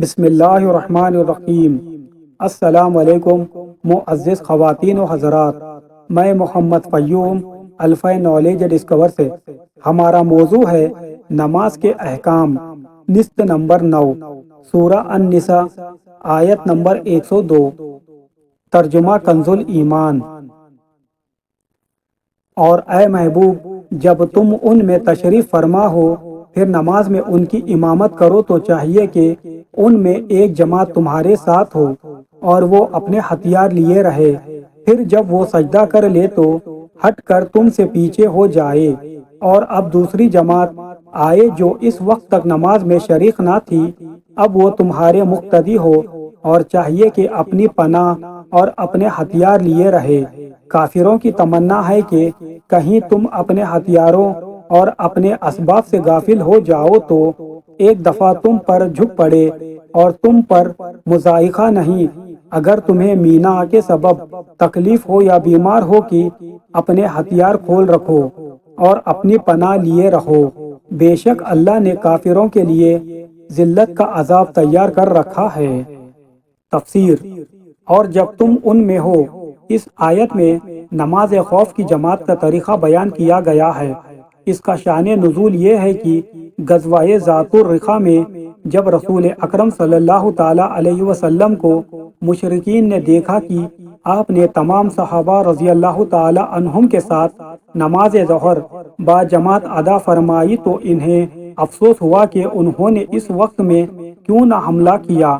بسم اللہ الرحمن الرحیم۔ السلام علیکم معزز خواتین و حضرات، میں محمد فیوم الفا نالج ڈسکور سے۔ ہمارا موضوع ہے نماز کے احکام، نصف نمبر 9، سورہ النساء، آیت نمبر 102۔ ترجمہ کنز الایمان۔ اور اے محبوب، جب تم ان میں تشریف فرما ہو پھر نماز میں ان کی امامت کرو تو چاہیے کہ ان میں ایک جماعت تمہارے ساتھ ہو اور وہ اپنے ہتھیار لیے رہے۔ پھر جب وہ سجدہ کر لے تو ہٹ کر تم سے پیچھے ہو جائے، اور اب دوسری جماعت آئے جو اس وقت تک نماز میں شریک نہ تھی، اب وہ تمہارے مقتدی ہو اور چاہیے کہ اپنی پناہ اور اپنے ہتھیار لیے رہے۔ کافروں کی تمنا ہے کہ کہیں تم اپنے ہتھیاروں اور اپنے اسباب سے غافل ہو جاؤ تو ایک دفعہ تم پر جھک پڑے اور تم پر مضائقہ نہیں، اگر تمہیں مینا کے سبب تکلیف ہو یا بیمار ہو کہ اپنے ہتھیار کھول رکھو اور اپنی پناہ لیے رہو۔ بے شک اللہ نے کافروں کے لیے ذلت کا عذاب تیار کر رکھا ہے۔ تفسیر۔ اور جب تم ان میں ہو، اس آیت میں نماز خوف کی جماعت کا طریقہ بیان کیا گیا ہے۔ اس کا شان نزول یہ ہے کہ غزوہ ذات الرقاع میں جب رسول اکرم صلی اللہ تعالی علیہ وسلم کو مشرکین نے دیکھا کہ آپ نے تمام صحابہ رضی اللہ تعالی عنہم کے ساتھ نماز ظہر با جماعت ادا فرمائی تو انہیں افسوس ہوا کہ انہوں نے اس وقت میں کیوں نہ حملہ کیا،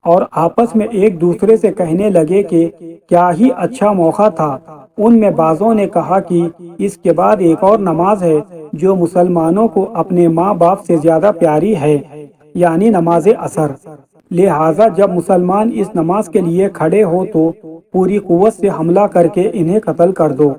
اور آپس میں ایک دوسرے سے کہنے لگے کہ کیا ہی اچھا موقع تھا۔ ان میں بعضوں نے کہا کہ اس کے بعد ایک اور نماز ہے جو مسلمانوں کو اپنے ماں باپ سے زیادہ پیاری ہے، یعنی نماز عصر، لہٰذا جب مسلمان اس نماز کے لیے کھڑے ہو تو پوری قوت سے حملہ کر کے انہیں قتل کر دو۔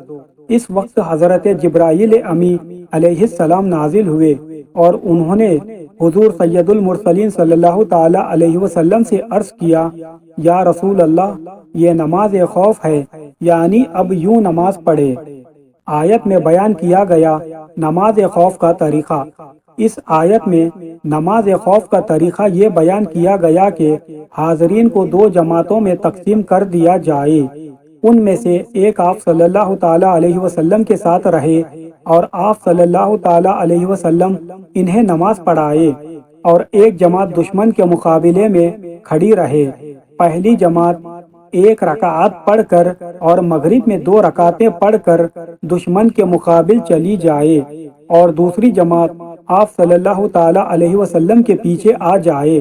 اس وقت حضرت جبرائیل امی علیہ السلام نازل ہوئے اور انہوں نے حضور سید المرسلین صلی اللہ تعالی علیہ وسلم سے عرض کیا، یا رسول اللہ، یہ نماز خوف ہے، یعنی اب یوں نماز پڑھے۔ آیت میں بیان کیا گیا نماز خوف کا طریقہ۔ اس آیت میں نماز خوف کا طریقہ یہ بیان کیا گیا کہ حاضرین کو دو جماعتوں میں تقسیم کر دیا جائے۔ ان میں سے ایک آپ صلی اللہ تعالی علیہ وسلم کے ساتھ رہے اور آپ صلی اللہ تعالی علیہ وسلم انہیں نماز پڑھائے، اور ایک جماعت دشمن کے مقابلے میں کھڑی رہے۔ پہلی جماعت ایک رکعت پڑھ کر اور مغرب میں 2 رکعتیں پڑھ کر دشمن کے مقابل چلی جائے، اور دوسری جماعت آپ صلی اللہ تعالی علیہ وسلم کے پیچھے آ جائے۔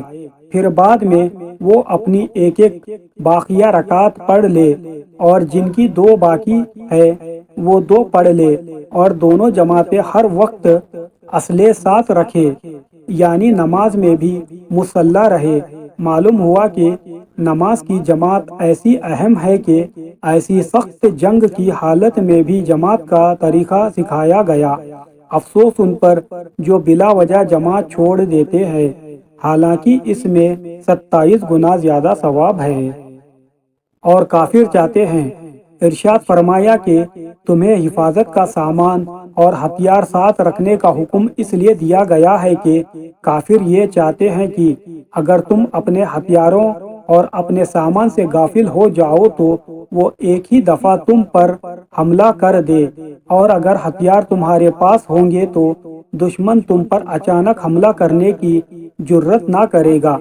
پھر بعد میں وہ اپنی ایک ایک باقیہ رکعت پڑھ لے، اور جن کی 2 باقی ہے وہ 2 پڑھ لے، اور دونوں جماعتیں ہر وقت اسلحے ساتھ رکھے، یعنی نماز میں بھی مسلح رہے۔ معلوم ہوا کہ نماز کی جماعت ایسی اہم ہے کہ ایسی سخت جنگ کی حالت میں بھی جماعت کا طریقہ سکھایا گیا۔ افسوس ان پر جو بلا وجہ جماعت چھوڑ دیتے ہیں، حالانکہ اس میں 27 گنا زیادہ ثواب ہے۔ اور کافر چاہتے ہیں، ارشاد فرمایا کہ تمہیں حفاظت کا سامان اور ہتھیار ساتھ رکھنے کا حکم اس لیے دیا گیا ہے کہ کافر یہ چاہتے ہیں کہ اگر تم اپنے ہتھیاروں اور اپنے سامان سے غافل ہو جاؤ تو وہ ایک ہی دفعہ تم پر حملہ کر دے، اور اگر ہتھیار تمہارے پاس ہوں گے تو دشمن تم پر اچانک حملہ کرنے کی جرت نہ کرے گا۔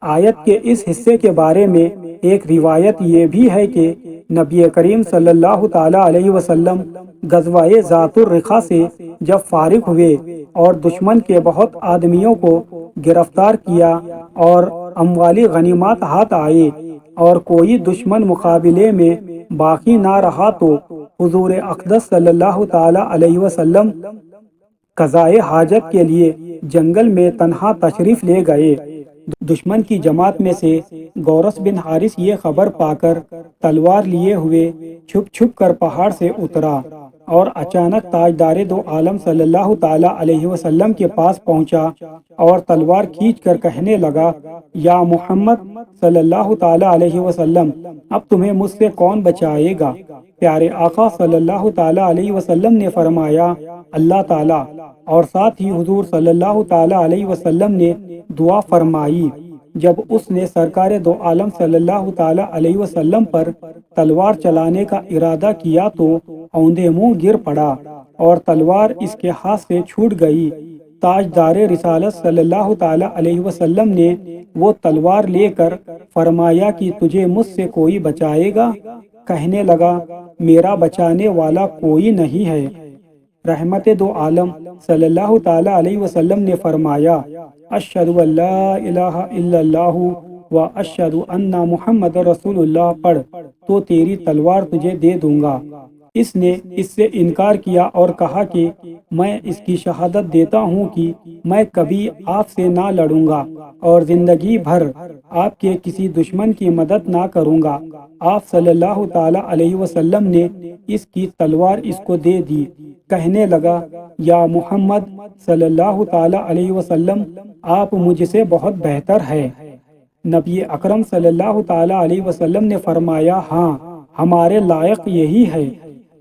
آیت کے اس حصے کے بارے میں ایک روایت یہ بھی ہے کہ نبی کریم صلی اللہ تعالی علیہ وسلم غزوہ ذات الرقاع سے جب فارغ ہوئے اور دشمن کے بہت آدمیوں کو گرفتار کیا اور اموالی غنیمات ہاتھ آئے اور کوئی دشمن مقابلے میں باقی نہ رہا تو حضور اقدس صلی اللہ تعالی علیہ وسلم قضائے حاجت کے لیے جنگل میں تنہا تشریف لے گئے۔ دشمن کی جماعت میں سے گورس بن حارث یہ خبر پا کر تلوار لیے ہوئے چھپ چھپ کر پہاڑ سے اترا اور اچانک تاجدار دو عالم صلی اللہ تعالی علیہ وسلم کے پاس پہنچا اور تلوار کھینچ کر کہنے لگا، یا محمد صلی اللہ تعالی علیہ وسلم، اب تمہیں مجھ سے کون بچائے گا؟ پیارے آقا صلی اللہ تعالی علیہ وسلم نے فرمایا، اللہ تعالی، اور ساتھ ہی حضور صلی اللہ تعالی علیہ وسلم نے دعا فرمائی، جب اس نے سرکار دو عالم صلی اللہ تعالی علیہ وسلم پر تلوار چلانے کا ارادہ کیا تو اوندے منہ گر پڑا اور تلوار اس کے ہاتھ سے چھوٹ گئی۔ تاجدار رسالت صلی اللہ تعالی علیہ وسلم نے وہ تلوار لے کر فرمایا کہ تجھے مجھ سے کوئی بچائے گا؟ کہنے لگا میرا بچانے والا کوئی نہیں ہے۔ رحمت دو عالم صلی اللہ تعالی علیہ وسلم نے فرمایا اشہد ان لا الہ الا اللہ و اشہد ان محمد رسول اللہ پڑھ تو تیری تلوار تجھے دے دوں گا۔ اس نے اس سے انکار کیا اور کہا کہ میں اس کی شہادت دیتا ہوں کہ میں کبھی آپ سے نہ لڑوں گا اور زندگی بھر آپ کے کسی دشمن کی مدد نہ کروں گا۔ آپ صلی اللہ تعالی علیہ وسلم نے اس کی تلوار اس کو دے دی۔ کہنے لگا یا محمد صلی اللہ تعالی علیہ وسلم آپ مجھ سے بہت بہتر ہے۔ نبی اکرم صلی اللہ تعالی علیہ وسلم نے فرمایا ہاں ہمارے لائق یہی ہے۔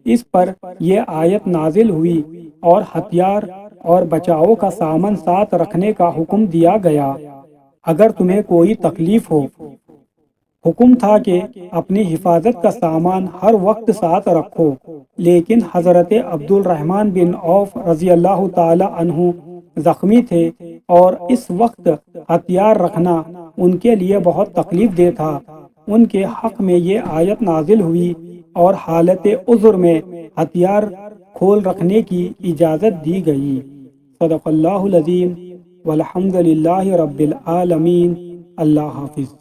اس پر یہ آیت نازل ہوئی اور ہتھیار اور بچاؤ کا سامان ساتھ رکھنے کا حکم دیا گیا اگر تمہیں کوئی تکلیف ہو۔ حکم تھا کہ اپنی حفاظت کا سامان ہر وقت ساتھ رکھو، لیکن حضرت عبد الرحمن بن عوف رضی اللہ تعالی عنہ زخمی تھے اور اس وقت ہتھیار رکھنا ان کے لیے بہت تکلیف دہ تھا۔ ان کے حق میں یہ آیت نازل ہوئی اور حالت عذر میں ہتھیار کھول رکھنے کی اجازت دی گئی۔ صدق اللہ العظیم والحمد للہ رب العالمین۔ اللہ حافظ۔